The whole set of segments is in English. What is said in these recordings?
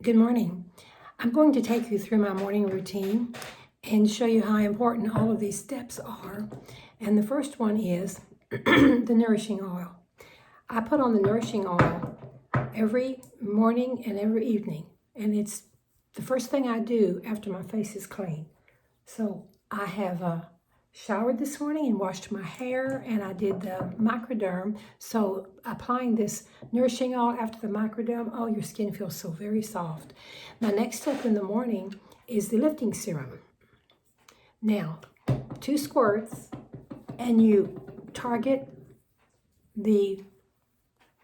Good morning. I'm going to take you through my morning routine and show you how important all of these steps are. And the first one is the nourishing oil. I put on the nourishing oil every morning and every evening, and it's the first thing I do after my face is clean. So I have showered this morning and washed my hair, and I did the microderm. So applying this nourishing oil after the microderm, oh, your skin feels so very soft. My next step in the morning is the lifting serum. Now, 2 squirts, and you target the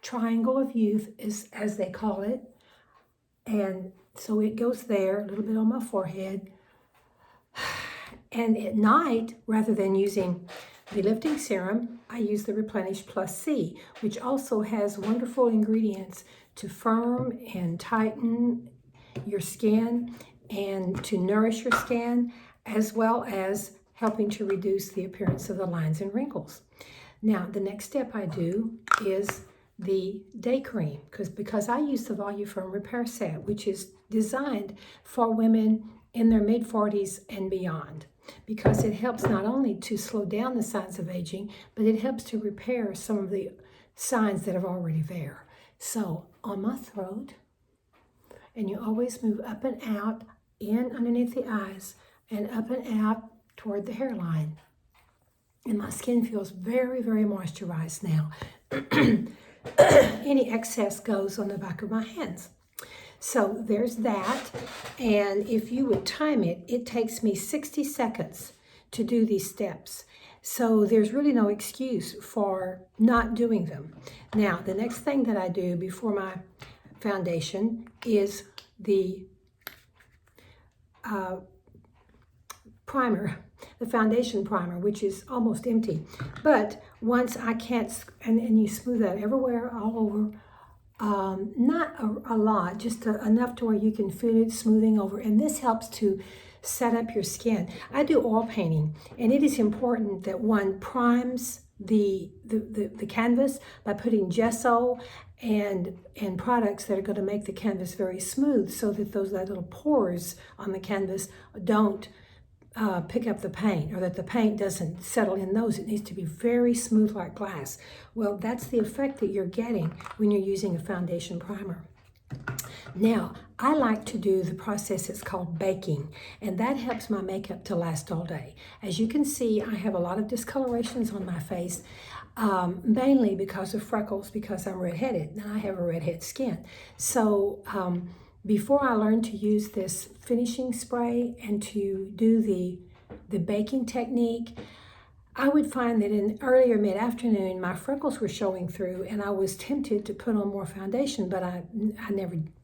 triangle of youth, as they call it. And so it goes there, a little bit on my forehead. And at night, rather than using the lifting serum, I use the Replenish Plus C, which also has wonderful ingredients to firm and tighten your skin and to nourish your skin, as well as helping to reduce the appearance of the lines and wrinkles. Now, the next step I do is the day cream, because I use the Voluform Repair Set, which is designed for women in their mid-40s and beyond, because it helps not only to slow down the signs of aging, but it helps to repair some of the signs that are already there. So on my throat, and you always move up and out, in underneath the eyes, and up and out toward the hairline. And my skin feels very, very moisturized now. Any excess goes on the back of my hands. So there's that. And if you would time it, it takes me 60 seconds to do these steps. So there's really no excuse for not doing them. Now, the next thing that I do before my foundation is the primer, the foundation primer, which is almost empty. But once I can't, and you smooth that everywhere, all over, not a lot, just enough to where you can feel it smoothing over. And this helps to set up your skin. I do oil painting, and it is important that one primes the canvas by putting gesso and products that are going to make the canvas very smooth, so that those little pores on the canvas don't pick up the paint, or that the paint doesn't settle in those. It needs to be very smooth like glass. Well, that's the effect that you're getting when you're using a foundation primer. Now, I like to do the process that's called baking, and that helps my makeup to last all day. As you can see, I have a lot of discolorations on my face, mainly because of freckles, because I'm redheaded, and I have a redhead skin. So before I learned to use this finishing spray and to do the baking technique, I would find that in earlier mid-afternoon, my freckles were showing through, and I was tempted to put on more foundation, but I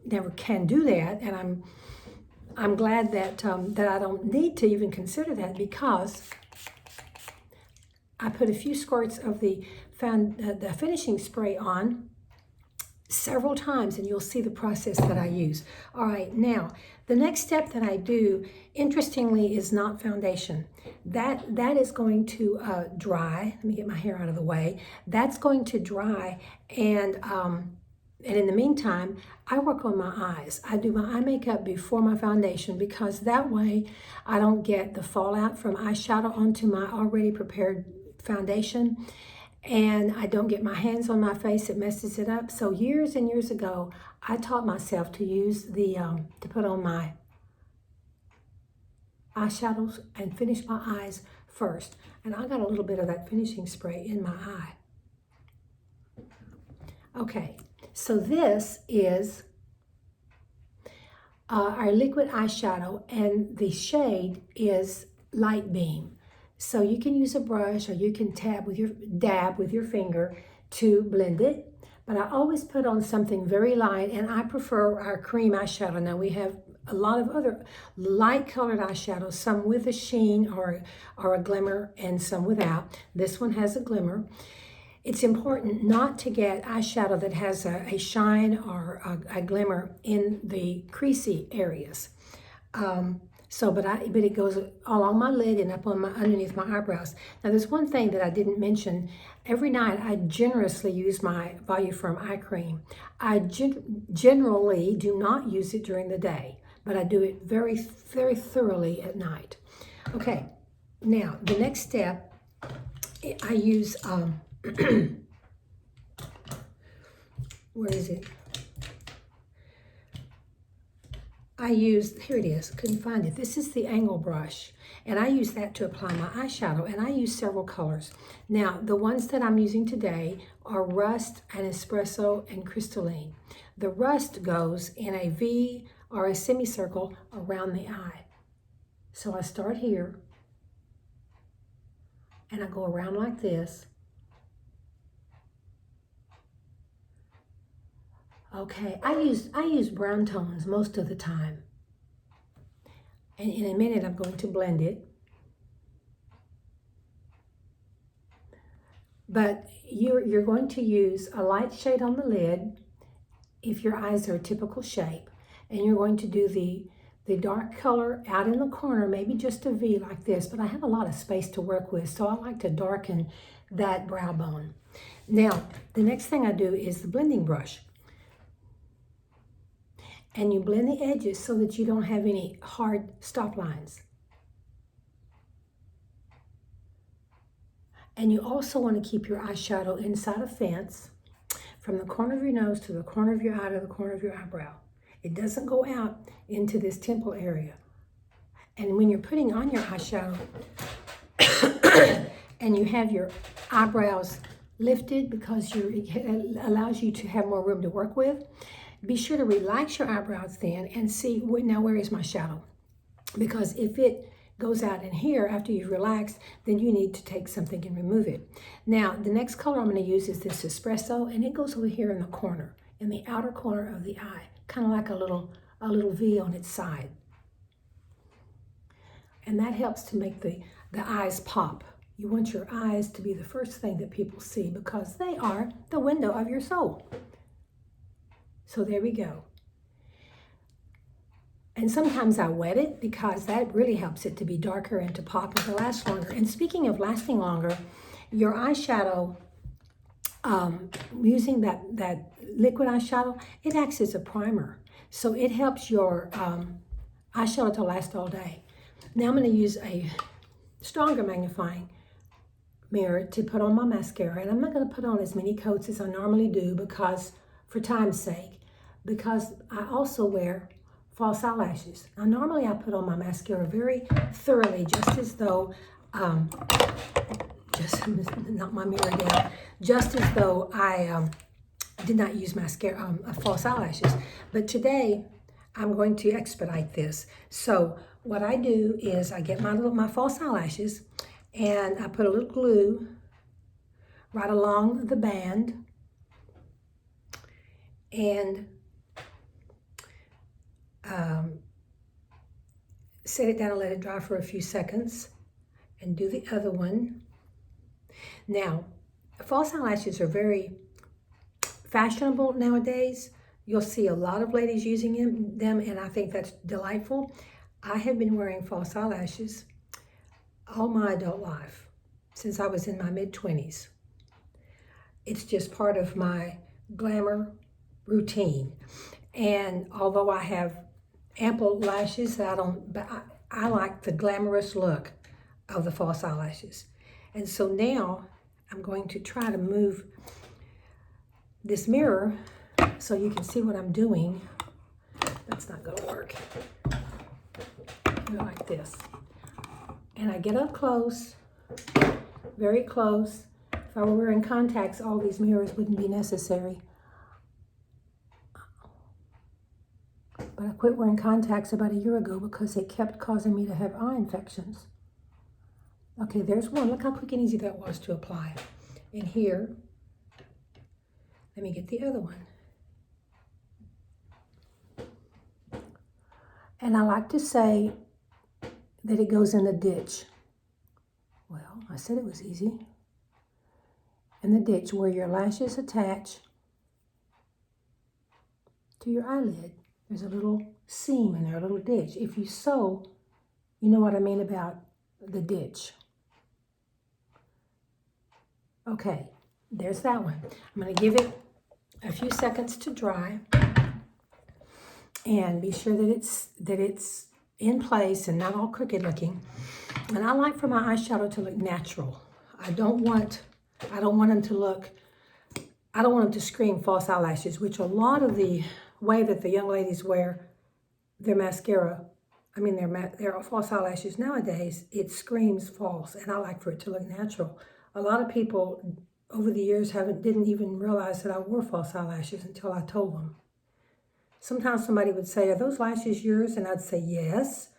never can do that, and I'm glad that I don't need to even consider that, because I put a few squirts of the finishing spray on several times, and you'll see the process that I use. All right, now, the next step that I do, interestingly, is not foundation. That is going to dry. Let me get my hair out of the way. That's going to dry, and in the meantime, I work on my eyes. I do my eye makeup before my foundation, because that way I don't get the fallout from eyeshadow onto my already prepared foundation, and I don't get my hands on my face. It messes it up. So years and years ago, I taught myself to use to put on my eyeshadows and finish my eyes first. And I got a little bit of that finishing spray in my eye. Okay, so this is our liquid eyeshadow, and the shade is Light Beam. So you can use a brush, or you can dab with your finger to blend it. But I always put on something very light, and I prefer our cream eyeshadow. Now, we have a lot of other light colored eyeshadows, some with a sheen or a glimmer, and some without. This one has a glimmer. It's important not to get eyeshadow that has a shine or a glimmer in the creasy areas. So, but it goes along my lid and up on my underneath my eyebrows. Now, there's one thing that I didn't mention. Every night, I generously use my Voluform eye cream. I generally do not use it during the day, but I do it very, very thoroughly at night. Okay, now the next step, I use where is it? Here it is, couldn't find it. This is the angle brush, and I use that to apply my eyeshadow, and I use several colors. Now, the ones that I'm using today are Rust and Espresso and Crystalline. The Rust goes in a V or a semicircle around the eye. So I start here, and I go around like this. Okay, I use brown tones most of the time. And in a minute, I'm going to blend it. But you're going to use a light shade on the lid if your eyes are a typical shape. And you're going to do the dark color out in the corner, maybe just a V like this. But I have a lot of space to work with, so I like to darken that brow bone. Now, the next thing I do is the blending brush. And you blend the edges so that you don't have any hard stop lines. And you also want to keep your eyeshadow inside a fence from the corner of your nose to the corner of your eye to the corner of your eyebrow. It doesn't go out into this temple area. And when you're putting on your eyeshadow and you have your eyebrows lifted because it allows you to have more room to work with, be sure to relax your eyebrows then and see, now where is my shadow? Because if it goes out in here after you've relaxed, then you need to take something and remove it. Now, the next color I'm going to use is this Espresso, and it goes over here in the corner, in the outer corner of the eye, kind of like a little V on its side. And that helps to make the eyes pop. You want your eyes to be the first thing that people see because they are the window of your soul. So there we go. And sometimes I wet it because that really helps it to be darker and to pop and to last longer. And speaking of lasting longer, your eyeshadow, using that liquid eyeshadow, it acts as a primer. So it helps your eyeshadow to last all day. Now I'm going to use a stronger magnifying mirror to put on my mascara. And I'm not going to put on as many coats as I normally do because, for time's sake, because I also wear false eyelashes. Now, normally I put on my mascara very thoroughly, just as though, just knock my mirror down, just as though I did not use mascara, false eyelashes. But today, I'm going to expedite this. So what I do is I get my false eyelashes and I put a little glue right along the band and set it down and let it dry for a few seconds and do the other one. Now, false eyelashes are very fashionable nowadays. You'll see a lot of ladies using them, and I think that's delightful. I have been wearing false eyelashes all my adult life, since I was in my mid-20s. It's just part of my glamour routine. And although I have ample lashes, I like the glamorous look of the false eyelashes. And so now I'm going to try to move this mirror so you can see what I'm doing. That's not going to work. Like this. And I get up close, very close. If I were wearing contacts, all these mirrors wouldn't be necessary. But I quit wearing contacts about a year ago because it kept causing me to have eye infections. Okay, there's one. Look how quick and easy that was to apply. And here, let me get the other one. And I like to say that it goes in the ditch. Well, I said it was easy. In the ditch where your lashes attach to your eyelid. There's a little seam in there, a little ditch. If you sew You know what I mean about the ditch. Okay, there's that one. I'm going to give it a few seconds to dry and be sure that it's in place and not all crooked looking. And I like for my eyeshadow to look natural. I don't want them to look, I don't want them to scream false eyelashes, which a lot of the way that the young ladies wear their mascara, I mean their false eyelashes nowadays, it screams false, and I like for it to look natural. A lot of people over the years didn't even realize that I wore false eyelashes until I told them. Sometimes somebody would say, "Are those lashes yours?" And I'd say, "Yes,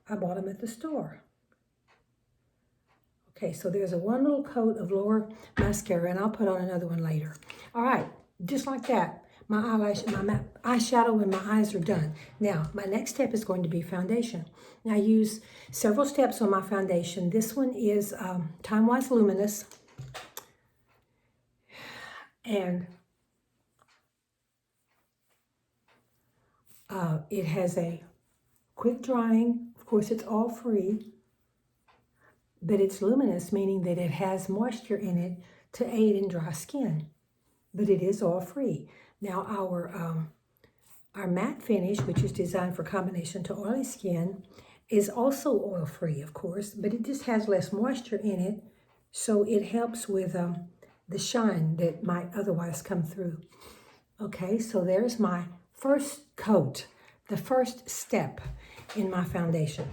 I bought them at the store." Okay, so there's one little coat of lower mascara, and I'll put on another one later. All right, just like that, my eyeshadow and my eyes are done. Now, my next step is going to be foundation. Now, I use several steps on my foundation. This one is Time Wise Luminous, and it has a quick drying. Of course, it's all free, but it's luminous, meaning that it has moisture in it to aid in dry skin, but it is all free. Now, our matte finish, which is designed for combination to oily skin, is also oil free, of course, but it just has less moisture in it, so it helps with the shine that might otherwise come through. Okay, so there's my first coat, the first step in my foundation.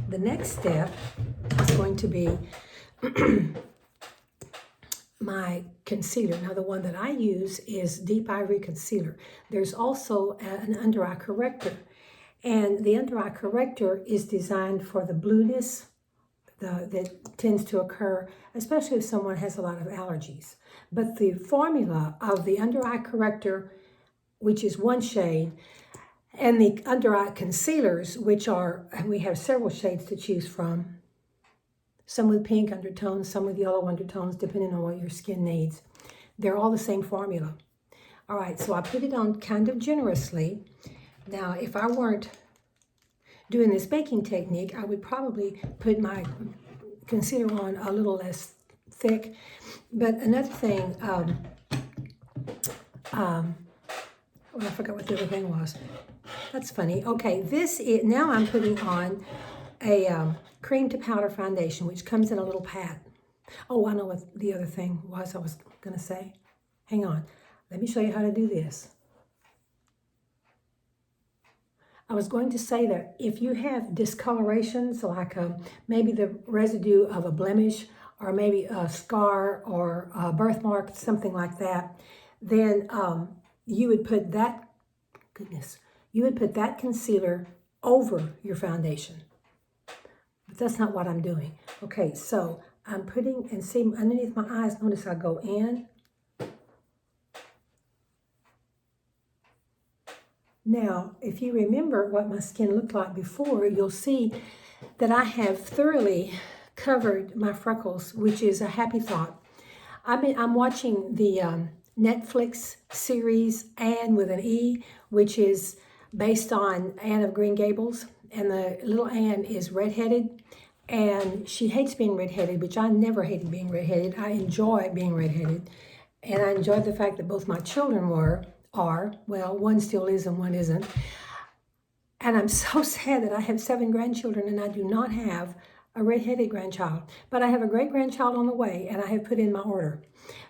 The next step is going to be my concealer. Now, the one that I use is Deep Ivory Concealer. There's also an under eye corrector, and the under eye corrector is designed for the blueness that tends to occur, especially if someone has a lot of allergies. But the formula of the under eye corrector, which is one shade, and the under eye concealers, which we have several shades to choose from, some with pink undertones, some with yellow undertones, depending on what your skin needs. They're all the same formula. All right, so I put it on kind of generously. Now, if I weren't doing this baking technique, I would probably put my concealer on a little less thick. But another thing, I forgot what the other thing was. That's funny. Okay, now I'm putting on a cream to powder foundation, which comes in a little pad. Oh, I know what the other thing was I was going to say. Hang on. Let me show you how to do this. I was going to say that if you have discolorations, like maybe the residue of a blemish, or maybe a scar or a birthmark, something like that, then you would put that, you would put that concealer over your foundation. But that's not what I'm doing. Okay, so I'm putting, and see underneath my eyes, notice I go in. Now, if you remember what my skin looked like before, you'll see that I have thoroughly covered my freckles, which is a happy thought. I'm watching the Netflix series Anne with an E, which is based on Anne of Green Gables, and the little Anne is redheaded, and she hates being redheaded, which I never hated being redheaded. I enjoy being redheaded, and I enjoyed the fact that both my children are, well, one still is and one isn't. And I'm so sad that I have 7 grandchildren and I do not have a redheaded grandchild. But I have a great-grandchild on the way, and I have put in my order.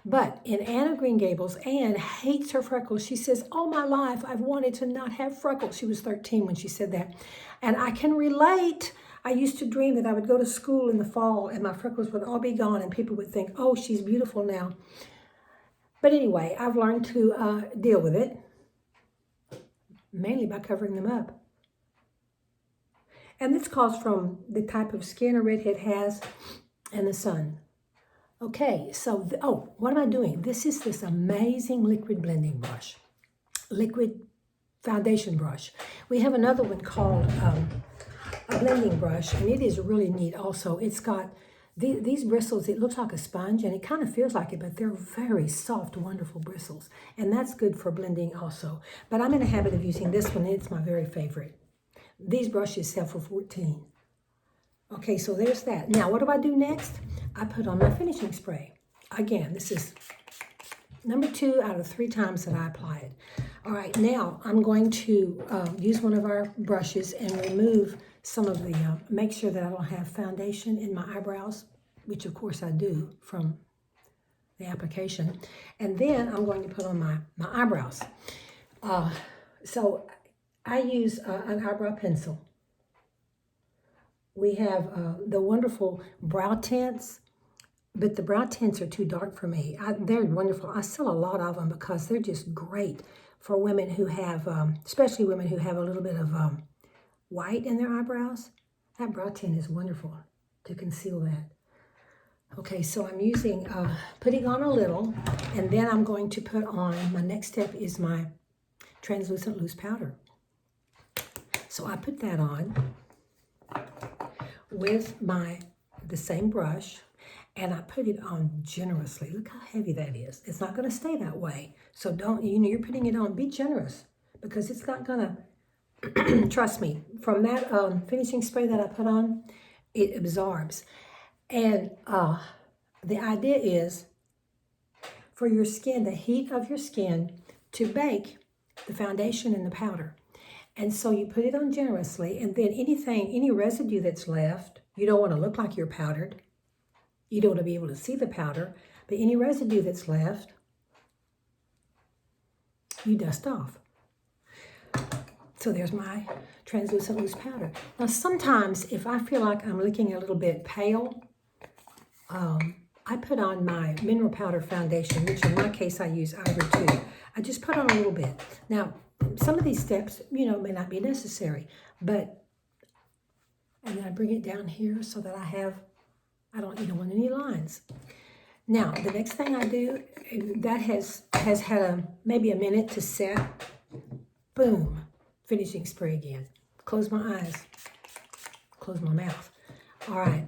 But in Anne of Green Gables, Anne hates her freckles. She says, "All my life, I've wanted to not have freckles." She was 13 when she said that. And I can relate. I used to dream that I would go to school in the fall and my freckles would all be gone and people would think, "Oh, she's beautiful now." But anyway, I've learned to deal with it, mainly by covering them up. And this comes from the type of skin a redhead has and the sun. Okay, so, what am I doing? This is this amazing liquid blending brush, liquid foundation brush. We have another one called a blending brush, and it is really neat also. It's got these bristles. It looks like a sponge, and it kind of feels like it, but they're very soft, wonderful bristles. And that's good for blending also. But I'm in the habit of using this one. It's my very favorite. These brushes sell for $14. Okay, so there's that. Now, what do I do next? I put on my finishing spray. Again, this is number 2 out of 3 times that I apply it. All right, now I'm going to use one of our brushes and remove some of the, make sure that I don't have foundation in my eyebrows, which of course I do from the application. And then I'm going to put on my eyebrows. So I use an eyebrow pencil. We have the wonderful brow tints, but the brow tints are too dark for me. They're wonderful. I sell a lot of them because they're just great for women who have, especially women who have a little bit of white in their eyebrows. That brow tint is wonderful to conceal that. Okay, so I'm using, putting on a little, and then I'm going to put on, my next step is my translucent loose powder. So I put that on with the same brush, and I put it on generously. Look how heavy that is. It's not going to stay that way. So don't, you're putting it on, be generous, because it's not going to, trust me, from that finishing spray that I put on, it absorbs. And the idea is for your skin, the heat of your skin, to bake the foundation and the powder. And so you put it on generously, and then any residue that's left, you don't want to look like you're powdered. You don't want to be able to see the powder, but any residue that's left, you dust off. So there's my translucent loose powder. Now sometimes if I feel like I'm looking a little bit pale, I put on my mineral powder foundation, which in my case I use Ivory 2. I just put on a little bit. Now, some of these steps, may not be necessary, but, and then I bring it down here so that I don't want any lines. Now, the next thing I do, that has had maybe a minute to set. Boom, finishing spray again. Close my eyes, close my mouth. All right.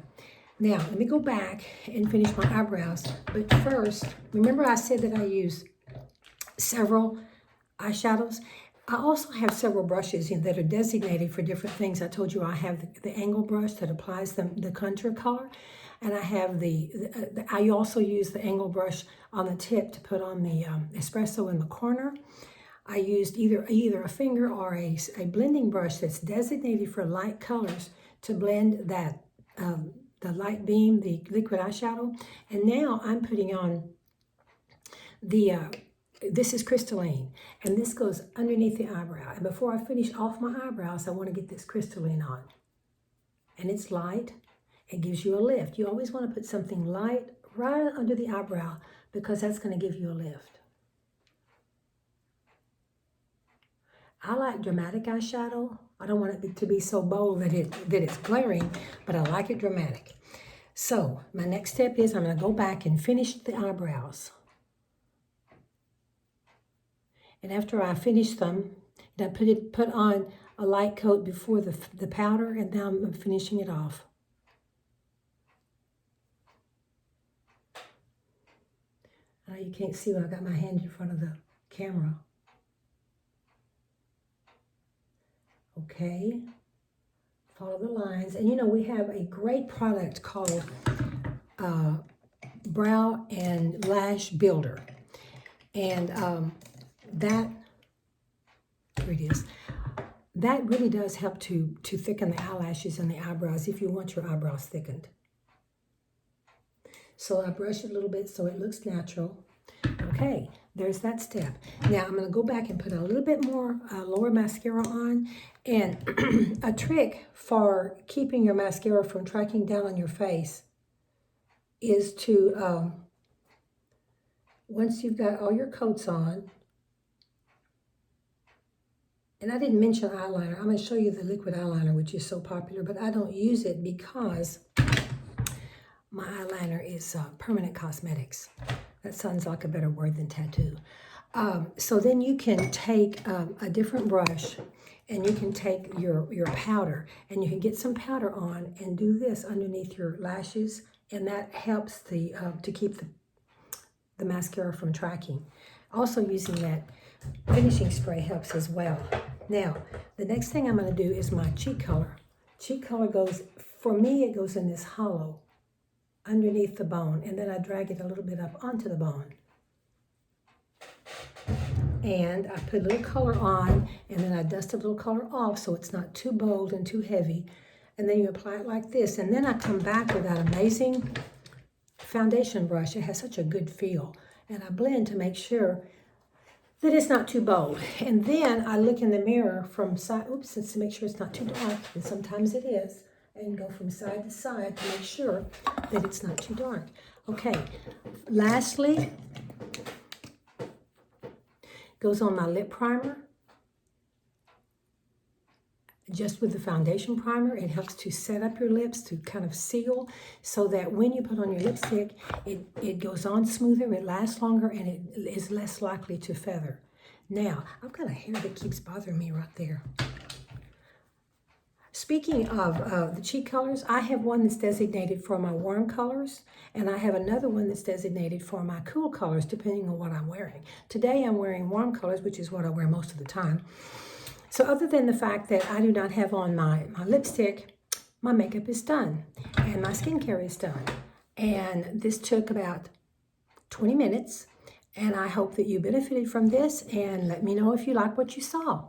Now, let me go back and finish my eyebrows. But first, remember I said that I use several eyeshadows? I also have several brushes that are designated for different things. I told you I have the angle brush that applies the contour color. And I have I also use the angle brush on the tip to put on the espresso in the corner. I used either a finger or a blending brush that's designated for light colors to blend that the light beam, the liquid eyeshadow. And now I'm putting on this is crystalline, and this goes underneath the eyebrow. And before I finish off my eyebrows, I want to get this crystalline on. And it's light. It gives you a lift. You always want to put something light right under the eyebrow because that's going to give you a lift. I like dramatic eyeshadow. I don't want it to be so bold that it's glaring, but I like it dramatic. So my next step is I'm going to go back and finish the eyebrows. And after I finish them, I put on a light coat before the powder, and now I'm finishing it off. You can't see when I got my hand in front of the camera. Okay, follow the lines. And we have a great product called Brow and Lash Builder. And here it is. That really does help to thicken the eyelashes and the eyebrows if you want your eyebrows thickened. So I brush it a little bit so it looks natural. Okay, there's that step. Now I'm going to go back and put a little bit more lower mascara on. And a trick for keeping your mascara from tracking down on your face is to, once you've got all your coats on, and I didn't mention eyeliner. I'm going to show you the liquid eyeliner, which is so popular, but I don't use it because my eyeliner is Permanent Cosmetics. That sounds like a better word than tattoo. So then you can take a different brush, and you can take your powder, and you can get some powder on and do this underneath your lashes, and that helps to keep the mascara from tracking. Also using that finishing spray helps as well. Now, the next thing I'm going to do is my cheek color. Cheek color goes For me, it goes in this hollow underneath the bone, and then I drag it a little bit up onto the bone. And I put a little color on, and then I dust a little color off so it's not too bold and too heavy. And then you apply it like this, and then I come back with that amazing foundation brush. It has such a good feel. And I blend to make sure that it's not too bold. And then I look in the mirror from side, to make sure it's not too dark, and sometimes it is, and go from side to side to make sure that it's not too dark. Okay, lastly, goes on my lip primer. Just with the foundation primer, it helps to set up your lips, to kind of seal, so that when you put on your lipstick, it goes on smoother, it lasts longer, and it is less likely to feather. Now, I've got a hair that keeps bothering me right there. Speaking of the cheek colors, I have one that's designated for my warm colors, and I have another one that's designated for my cool colors, depending on what I'm wearing. Today I'm wearing warm colors, which is what I wear most of the time. So other than the fact that I do not have on my lipstick, my makeup is done, and my skincare is done. And this took about 20 minutes, and I hope that you benefited from this, and let me know if you like what you saw.